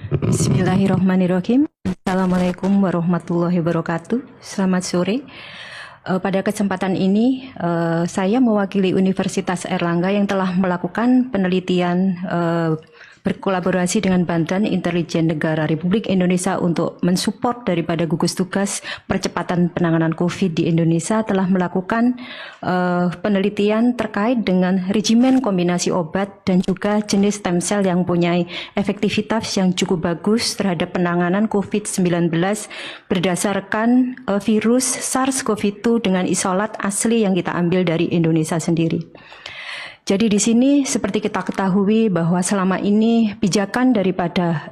Bismillahirrahmanirrahim. Assalamualaikum warahmatullahi wabarakatuh. Selamat sore. Pada kesempatan ini, saya mewakili Universitas Airlangga yang telah melakukan penelitian berkolaborasi dengan Badan Intelijen Negara Republik Indonesia untuk mensupport daripada gugus tugas percepatan penanganan COVID di Indonesia, telah melakukan penelitian terkait dengan regimen kombinasi obat dan juga jenis stem cell yang punya efektivitas yang cukup bagus terhadap penanganan COVID-19 berdasarkan virus SARS-CoV-2 dengan isolat asli yang kita ambil dari Indonesia sendiri. Jadi di sini seperti kita ketahui bahwa selama ini pijakan daripada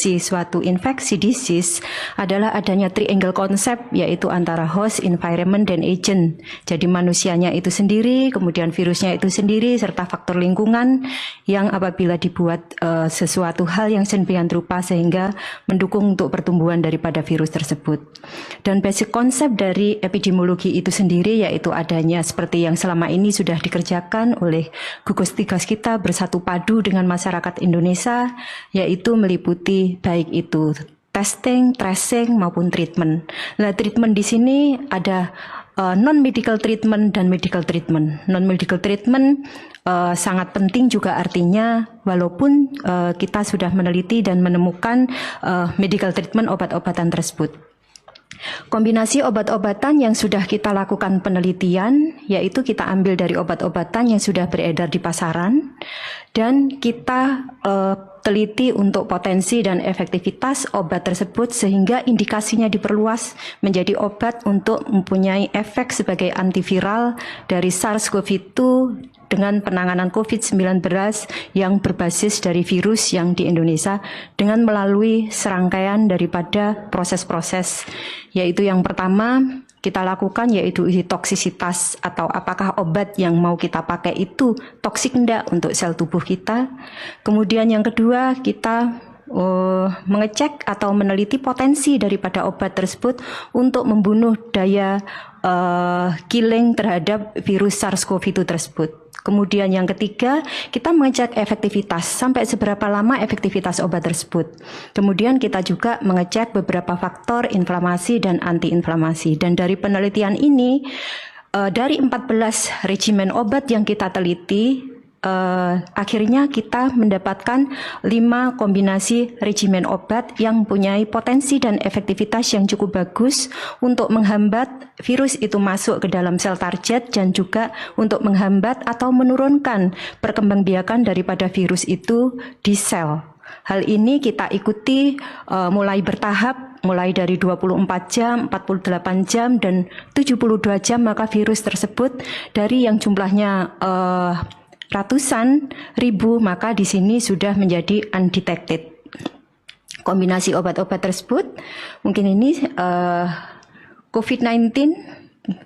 suatu infeksi disease adalah adanya triangle concept, yaitu antara host, environment, dan agent. Jadi manusianya itu sendiri, kemudian virusnya itu sendiri, serta faktor lingkungan yang apabila dibuat sesuatu hal yang sedemikian rupa sehingga mendukung untuk pertumbuhan daripada virus tersebut. Dan basic konsep dari epidemiologi itu sendiri yaitu adanya seperti yang selama ini sudah dikerjakan oleh gugus tugas kita bersatu padu dengan masyarakat Indonesia, yaitu meliputi baik itu testing, tracing maupun treatment. Nah, treatment di sini ada non-medical treatment dan medical treatment. Non-medical treatment sangat penting juga, artinya walaupun kita sudah meneliti dan menemukan medical treatment obat-obatan tersebut. Kombinasi obat-obatan yang sudah kita lakukan penelitian, yaitu kita ambil dari obat-obatan yang sudah beredar di pasaran, dan kita teliti untuk potensi dan efektivitas obat tersebut sehingga indikasinya diperluas menjadi obat untuk mempunyai efek sebagai antiviral dari SARS-CoV-2 dengan penanganan COVID-19 yang berbasis dari virus yang di Indonesia dengan melalui serangkaian daripada proses-proses, yaitu yang pertama kita lakukan yaitu uji toksisitas atau apakah obat yang mau kita pakai itu toksik enggak untuk sel tubuh kita. Kemudian yang kedua kita mengecek atau meneliti potensi daripada obat tersebut untuk membunuh daya killing terhadap virus SARS-CoV-2 tersebut. Kemudian yang ketiga, kita mengecek efektivitas, sampai seberapa lama efektivitas obat tersebut. Kemudian kita juga mengecek beberapa faktor inflamasi dan antiinflamasi. Dan dari penelitian ini, dari 14 regimen obat yang kita teliti, akhirnya kita mendapatkan 5 kombinasi regimen obat yang mempunyai potensi dan efektivitas yang cukup bagus untuk menghambat virus itu masuk ke dalam sel target dan juga untuk menghambat atau menurunkan perkembangbiakan daripada virus itu di sel. Hal ini kita ikuti mulai bertahap, mulai dari 24 jam, 48 jam, dan 72 jam, maka virus tersebut dari yang jumlahnya ratusan ribu, maka di sini sudah menjadi undetected. Kombinasi obat-obat tersebut, mungkin ini COVID-19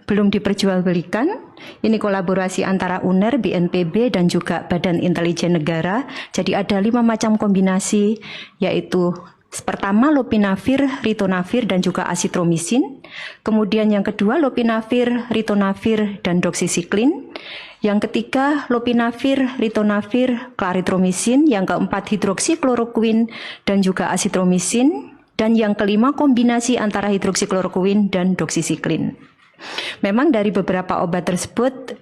belum diperjualbelikan. Ini kolaborasi antara UNER, BNPB, dan juga Badan Intelijen Negara. Jadi ada 5 macam kombinasi, yaitu pertama lopinavir, ritonavir, dan juga asitromisin. Kemudian yang kedua lopinavir, ritonavir, dan doxycycline. Yang ketiga lopinavir, ritonavir, clarithromycin. Yang keempat hidroksikloroquine dan juga asitromisin. Dan yang kelima kombinasi antara hidroksikloroquine dan doxycycline. Memang dari beberapa obat tersebut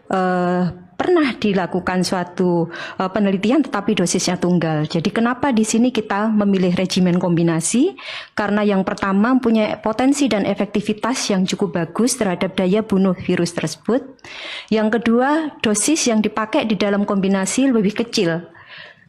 pernah dilakukan suatu penelitian tetapi dosisnya tunggal. Jadi kenapa di sini kita memilih regimen kombinasi? Karena yang pertama punya potensi dan efektivitas yang cukup bagus terhadap daya bunuh virus tersebut. Yang kedua, dosis yang dipakai di dalam kombinasi lebih kecil,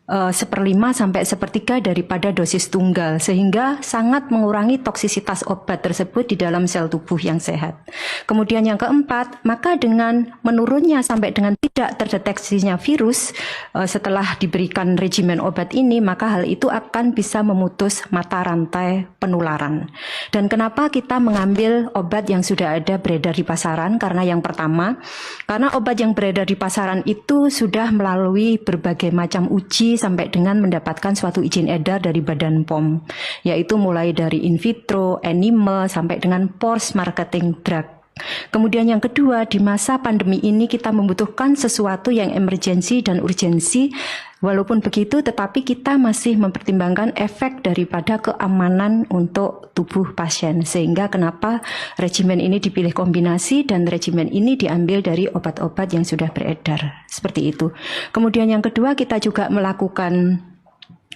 1/5 sampai 1/3 daripada dosis tunggal, sehingga sangat mengurangi toksisitas obat tersebut di dalam sel tubuh yang sehat. Kemudian yang keempat, maka dengan menurunnya sampai dengan tidak terdeteksinya virus setelah diberikan regimen obat ini, maka hal itu akan bisa memutus mata rantai penularan. Dan kenapa kita mengambil obat yang sudah ada beredar di pasaran? Karena yang pertama, karena obat yang beredar di pasaran itu sudah melalui berbagai macam uji sampai dengan mendapatkan suatu izin edar dari Badan POM, yaitu mulai dari in vitro, animal, sampai dengan post marketing drug. Kemudian yang kedua, di masa pandemi ini kita membutuhkan sesuatu yang emergensi dan urgensi Walaupun begitu, tetapi kita masih mempertimbangkan efek daripada keamanan untuk tubuh pasien. Sehingga kenapa regimen ini dipilih kombinasi dan regimen ini diambil dari obat-obat yang sudah beredar. Seperti itu. Kemudian yang kedua, kita juga melakukan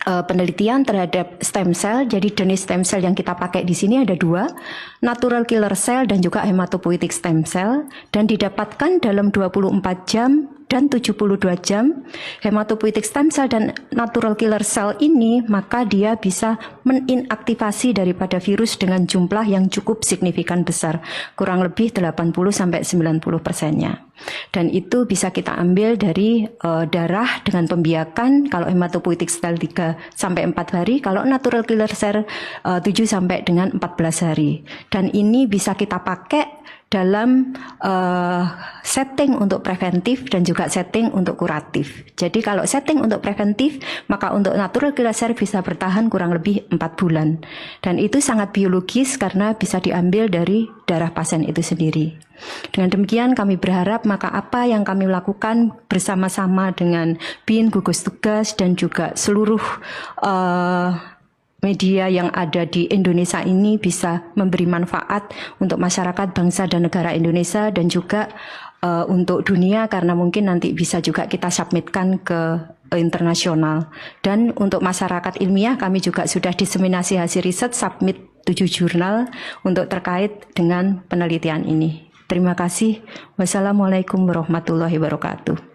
penelitian terhadap stem cell. Jadi jenis stem cell yang kita pakai di sini ada dua, natural killer cell dan juga hematopoietic stem cell, dan didapatkan dalam 24 jam dan 72 jam. Hematopoietic stem cell dan natural killer cell ini, maka dia bisa meninaktivasi daripada virus dengan jumlah yang cukup signifikan besar, kurang lebih 80-90%-nya. Dan itu bisa kita ambil dari darah dengan pembiakan, kalau hematopoietic cell 3-4 hari, kalau natural killer cell 7-14 hari. Dan ini bisa kita pakai dalam setting untuk preventif dan juga setting untuk kuratif. Jadi kalau setting untuk preventif, maka untuk natural killer cell bisa bertahan kurang lebih 4 bulan. Dan itu sangat biologis karena bisa diambil dari darah pasien itu sendiri. Dengan demikian kami berharap maka apa yang kami lakukan bersama-sama dengan BIN, gugus tugas dan juga seluruh media yang ada di Indonesia ini bisa memberi manfaat untuk masyarakat, bangsa dan negara Indonesia dan juga untuk dunia, karena mungkin nanti bisa juga kita submitkan ke internasional. Dan untuk masyarakat ilmiah kami juga sudah diseminasi hasil riset, submit 7 jurnal untuk terkait dengan penelitian ini. Terima kasih. Wassalamualaikum warahmatullahi wabarakatuh.